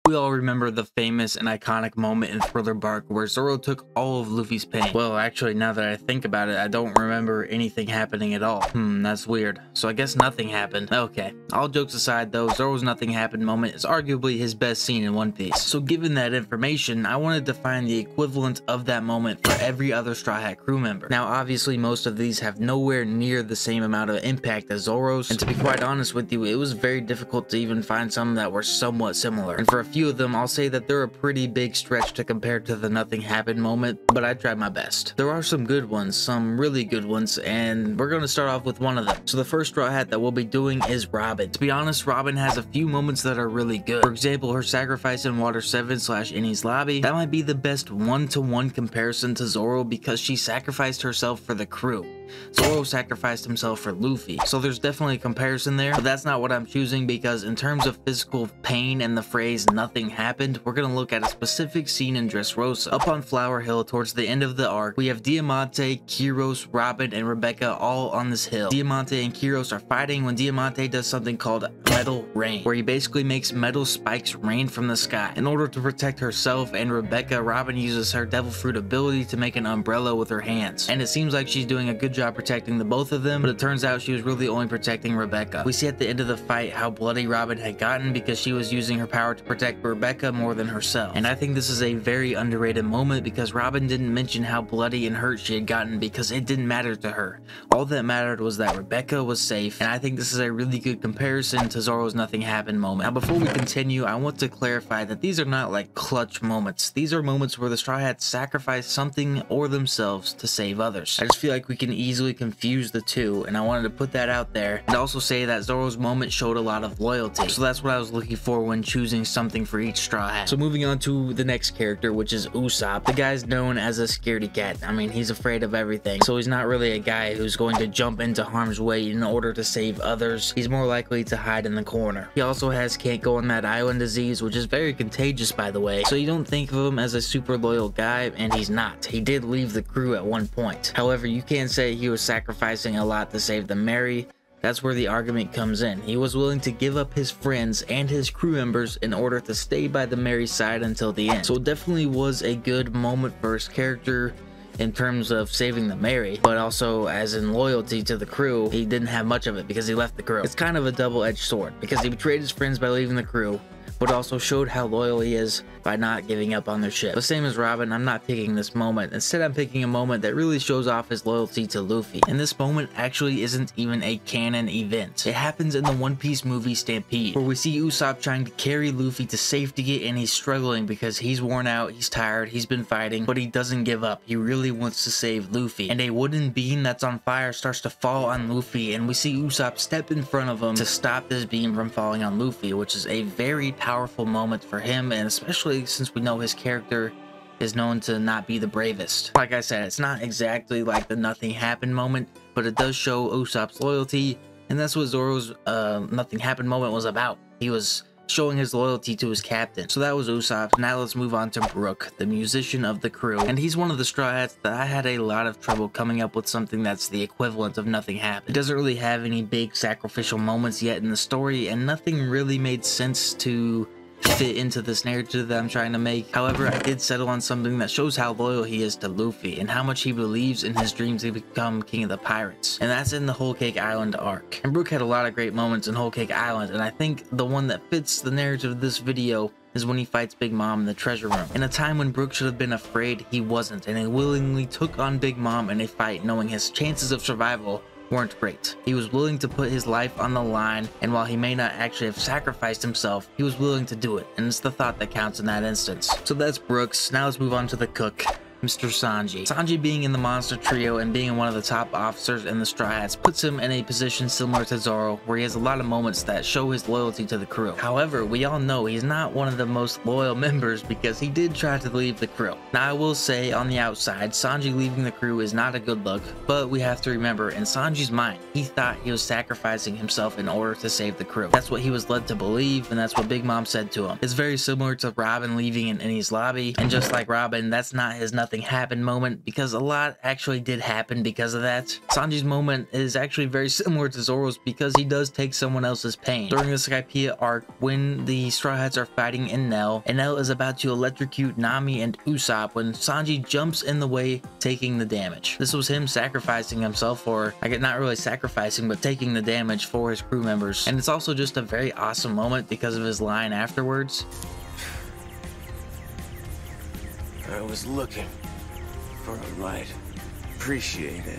We all remember the famous and iconic moment in Thriller Bark where Zoro took all of Luffy's pain. Well, actually, now that I think about it, I don't remember anything happening at all. That's weird. So I guess nothing happened. Okay, all jokes aside though, Zoro's nothing happened moment is arguably his best scene in One Piece. So given that information, I wanted to find the equivalent of that moment for every other Straw Hat crew member. Now, obviously, most of these have nowhere near the same amount of impact as Zoro's, and to be quite honest with you, it was very difficult to even find some that were somewhat similar. And for a few of them, I'll say that they're a pretty big stretch to compare to the nothing happened moment, but I tried my best. There are some good ones, some really good ones, and we're going to start off with one of them. So the first Straw Hat that we'll be doing is Robin. To be honest, Robin has a few moments that are really good. For example, her sacrifice in Water 7/Enies Lobby, that might be the best one-to-one comparison to Zoro because she sacrificed herself for the crew. Zoro sacrificed himself for Luffy, so there's definitely a comparison there, but that's not what I'm choosing because in terms of physical pain and the phrase nothing happened, we're going to look at a specific scene in Dressrosa. Up on Flower Hill towards the end of the arc, we have Diamante, Kyros, Robin, and Rebecca all on this hill. Diamante and Kyros are fighting when Diamante does something called Metal Rain, where he basically makes metal spikes rain from the sky. In order to protect herself and Rebecca, Robin uses her Devil Fruit ability to make an umbrella with her hands, and it seems like she's doing a good job protecting the both of them, but it turns out she was really only protecting Rebecca. We see at the end of the fight how bloody Robin had gotten because she was using her power to protect Rebecca more than herself, and I think this is a very underrated moment because Robin didn't mention how bloody and hurt she had gotten because it didn't matter to her. All that mattered was that Rebecca was safe, and I think this is a really good comparison to Zoro's nothing happened moment. Now before we continue, I want to clarify that these are not like clutch moments. These are moments where the Straw Hats sacrifice something or themselves to save others. I just feel like we can easily confuse the two, and I wanted to put that out there and also say that Zoro's moment showed a lot of loyalty, so that's what I was looking for when choosing something for each Straw Hat. So moving on to the next character, which is Usopp. The guy's known as a scaredy cat. I mean, he's afraid of everything, so he's not really a guy who's going to jump into harm's way in order to save others. He's more likely to hide in the corner. He also has can't go on that island disease, which is very contagious by the way, so you don't think of him as a super loyal guy, and he's not. He did leave the crew at one point. However, you can't say he was sacrificing a lot to save the Mary. That's where the argument comes in. He was willing to give up his friends and his crew members in order to stay by the Mary side until the end. So it definitely was a good moment for his character in terms of saving the Mary, but also as in loyalty to the crew, he didn't have much of it because he left the crew. It's kind of a double-edged sword because he betrayed his friends by leaving the crew, but also showed how loyal he is by not giving up on their ship. The same as Robin, I'm not picking this moment. Instead, I'm picking a moment that really shows off his loyalty to Luffy. And this moment actually isn't even a canon event. It happens in the One Piece movie Stampede, where we see Usopp trying to carry Luffy to safety and he's struggling because he's worn out, he's tired, he's been fighting, but he doesn't give up. He really wants to save Luffy. And a wooden beam that's on fire starts to fall on Luffy, and we see Usopp step in front of him to stop this beam from falling on Luffy, which is a very powerful moment for him, and especially since we know his character is known to not be the bravest. Like I said, it's not exactly like the nothing happened moment, but it does show Usopp's loyalty, and that's what Zoro's nothing happened moment was about. He was showing his loyalty to his captain. So that was Usopp. Now let's move on to Brook, the musician of the crew, and he's one of the Straw Hats that I had a lot of trouble coming up with something that's the equivalent of nothing happened. It doesn't really have any big sacrificial moments yet in the story, and nothing really made sense to fit into this narrative that I'm trying to make. However, I did settle on something that shows how loyal he is to Luffy and how much he believes in his dreams to become king of the pirates, and that's in the Whole Cake Island arc. And Brook had a lot of great moments in Whole Cake Island, and I think the one that fits the narrative of this video is when he fights Big Mom in the treasure room. In a time when Brook should have been afraid, he wasn't, and he willingly took on Big Mom in a fight knowing his chances of survival weren't great. He was willing to put his life on the line, and while he may not actually have sacrificed himself, he was willing to do it, and it's the thought that counts in that instance. So that's Brooks. Now let's move on to the cook, Mr. Sanji. Sanji being in the monster trio and being one of the top officers in the Straw Hats puts him in a position similar to Zoro, where he has a lot of moments that show his loyalty to the crew. However, we all know he's not one of the most loyal members because he did try to leave the crew. Now I will say, on the outside, Sanji leaving the crew is not a good look, but we have to remember, in Sanji's mind, he thought he was sacrificing himself in order to save the crew. That's what he was led to believe, and that's what Big Mom said to him. It's very similar to Robin leaving in Enies Lobby, and just like Robin, that's not his nothing nothing happened moment because a lot actually did happen because of that. Sanji's moment is actually very similar to Zoro's because he does take someone else's pain. During the Skypiea arc, when the Straw Hats are fighting Enel, Enel is about to electrocute Nami and Usopp when Sanji jumps in the way, taking the damage. This was him sacrificing himself, or not really sacrificing, but taking the damage for his crew members. And it's also just a very awesome moment because of his line afterwards. I was looking for a light. Appreciate it.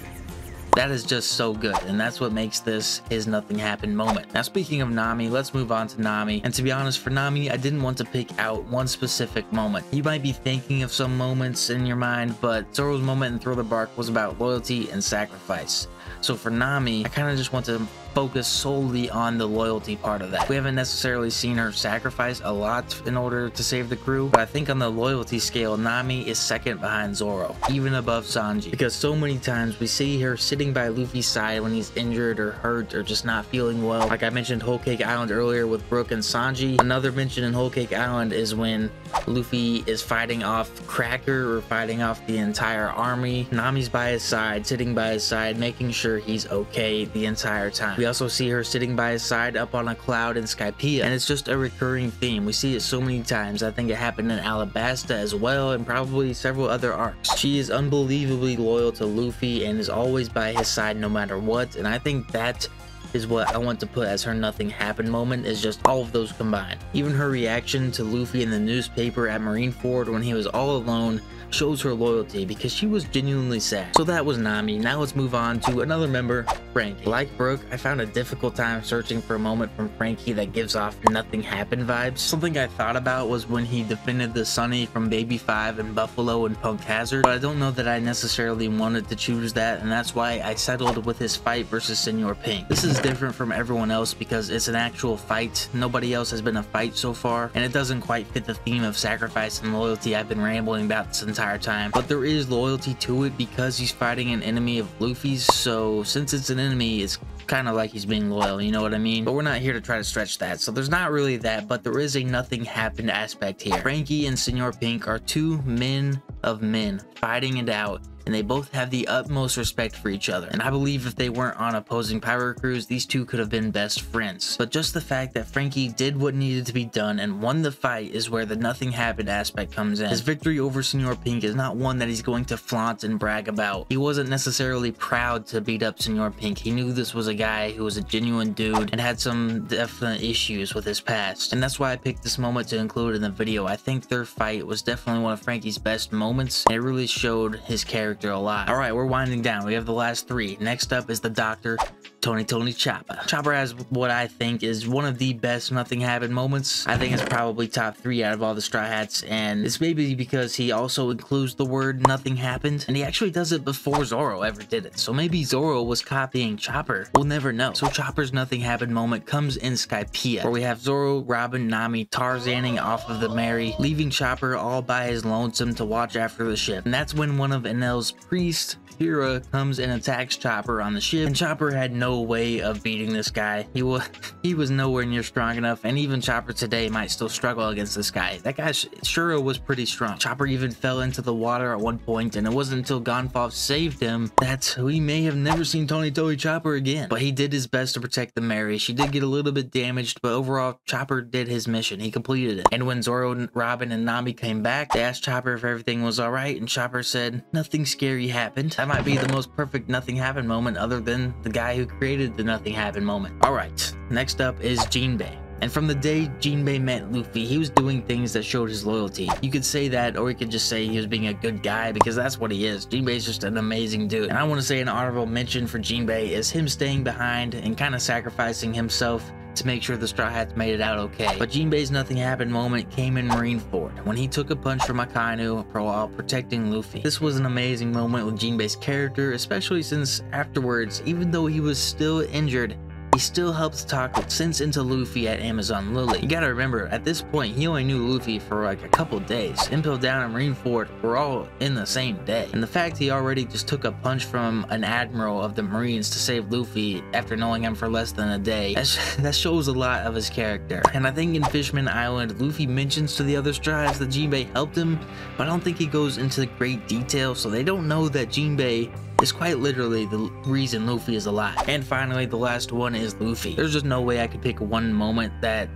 That is just so good, and that's what makes this his nothing happened moment. Now, speaking of Nami, let's move on to Nami. And to be honest, for Nami, I didn't want to pick out one specific moment. You might be thinking of some moments in your mind, but Zoro's moment in Thriller Bark was about loyalty and sacrifice. So for Nami, I kind of just want to focus solely on the loyalty part of that. We haven't necessarily seen her sacrifice a lot in order to save the crew, but I think on the loyalty scale, Nami is second behind Zoro, even above Sanji, because so many times we see her sitting by Luffy's side when he's injured or hurt or just not feeling well. Like I mentioned Whole Cake Island earlier with Brook and Sanji. Another mention in Whole Cake Island is when Luffy is fighting off Cracker or fighting off the entire army. Nami's by his side, sitting by his side, making sure he's okay the entire time. We also see her sitting by his side up on a cloud in Skypiea, and it's just a recurring theme. We see it so many times. I think it happened in Alabasta as well, and probably several other arcs. She is unbelievably loyal to Luffy and is always by his side no matter what, and I think that is what I want to put as her nothing happened moment, is just all of those combined. Even her reaction to Luffy in the newspaper at Marineford when he was all alone shows her loyalty because she was genuinely sad. So that was Nami. Now let's move on to another member, Frankie. Like Brook, I found a difficult time searching for a moment from Frankie that gives off nothing happened vibes. Something I thought about was when he defended the Sunny from Baby 5 and Buffalo and Punk Hazard, but I don't know that I necessarily wanted to choose that, and that's why I settled with his fight versus Senor Pink. This is different from everyone else because it's an actual fight. Nobody else has been a fight so far, and it doesn't quite fit the theme of sacrifice and loyalty I've been rambling about this entire time, but there is loyalty to it because he's fighting an enemy of Luffy's, so since it's an enemy, it's kind of like he's being loyal, you know what I mean? But we're not here to try to stretch that, so there's not really that, but there is a nothing happened aspect here. Frankie and Senor Pink are two men of men fighting it out, and they both have the utmost respect for each other. And I believe if they weren't on opposing pirate crews, these two could have been best friends. But just the fact that Frankie did what needed to be done and won the fight is where the nothing happened aspect comes in. His victory over Senor Pink is not one that he's going to flaunt and brag about. He wasn't necessarily proud to beat up Senor Pink. He knew this was a guy who was a genuine dude and had some definite issues with his past. And that's why I picked this moment to include in the video. I think their fight was definitely one of Frankie's best moments, and it really showed his character a lot. Alright, we're winding down. We have the last three. Next up is the Doctor, Tony Chopper. Chopper has what I think is one of the best nothing happened moments. I think it's probably top 3 out of all the Straw Hats, and it's maybe because he also includes the word nothing happened, and he actually does it before Zoro ever did it. So maybe Zoro was copying Chopper. We'll never know. So Chopper's nothing happened moment comes in Skypiea, where we have Zoro, Robin, Nami, Tarzaning off of the Mary, leaving Chopper all by his lonesome to watch after the ship. And that's when one of Enel's priest, Kira, comes and attacks Chopper on the ship, and Chopper had no way of beating this guy. He was nowhere near strong enough, and even Chopper today might still struggle against this guy. That guy Shura was pretty strong. Chopper even fell into the water at one point, and it wasn't until Gonfalve saved him that we may have never seen Tony Chopper again. But he did his best to protect the Mary. She did get a little bit damaged, but overall Chopper did his mission. He completed it. And when Zoro, Robin, and Nami came back, they asked Chopper if everything was alright, and Chopper said nothing scary happened. That might be the most perfect nothing happened moment other than the guy who created the nothing happened moment. Alright, next up is Jinbei. And from the day Jinbei met Luffy, he was doing things that showed his loyalty. You could say that, or you could just say he was being a good guy, because that's what he is. Jinbei's just an amazing dude. And I want to say an honorable mention for Jinbei is him staying behind and kind of sacrificing himself to make sure the Straw Hats made it out okay. But Jinbei's nothing happened moment came in Marineford, when he took a punch from Akainu while protecting Luffy. This was an amazing moment with Jinbei's character, especially since afterwards, even though he was still injured, he still helped talk sense into Luffy at Amazon Lily. You gotta remember, at this point, he only knew Luffy for like a couple days. Impel Down and Marineford were all in the same day. And the fact he already just took a punch from an admiral of the Marines to save Luffy after knowing him for less than a day, that shows a lot of his character. And I think in Fishman Island, Luffy mentions to the other Strawhats that Jinbei helped him, but I don't think he goes into great detail, so they don't know that Jinbei is quite literally the reason Luffy is alive. And finally, the last one is Luffy. There's just no way I could pick one moment that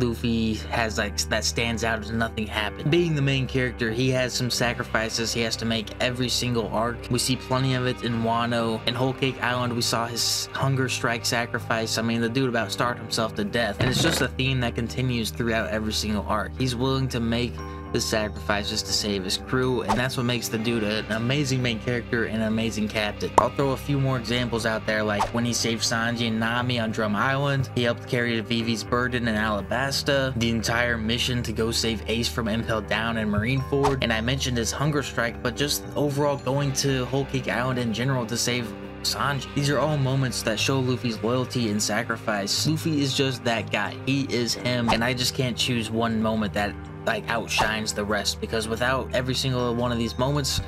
Luffy has like that stands out as nothing happened. Being the main character, he has some sacrifices he has to make every single arc. We see plenty of it in Wano. In Whole Cake Island, we saw his hunger strike sacrifice. I mean, the dude about starved himself to death. And it's just a theme that continues throughout every single arc. He's willing to make the sacrifices to save his crew, and that's what makes the dude an amazing main character and an amazing captain. I'll throw a few more examples out there, like when he saved Sanji and Nami on Drum Island, he helped carry Vivi's burden in Alabasta, the entire mission to go save Ace from Impel Down and Marineford, and I mentioned his hunger strike, but just overall going to Whole Cake Island in general to save Sanji. These are all moments that show Luffy's loyalty and sacrifice. Luffy is just that guy. He is him, and I just can't choose one moment that like outshines the rest, because without every single one of these moments,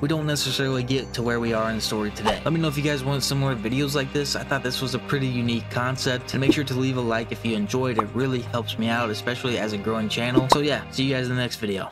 we don't necessarily get to where we are in the story today. Let me know if you guys want similar videos like this. I thought this was a pretty unique concept, and make sure to leave a like if you enjoyed. It really helps me out, especially as a growing channel. So yeah, see you guys in the next video.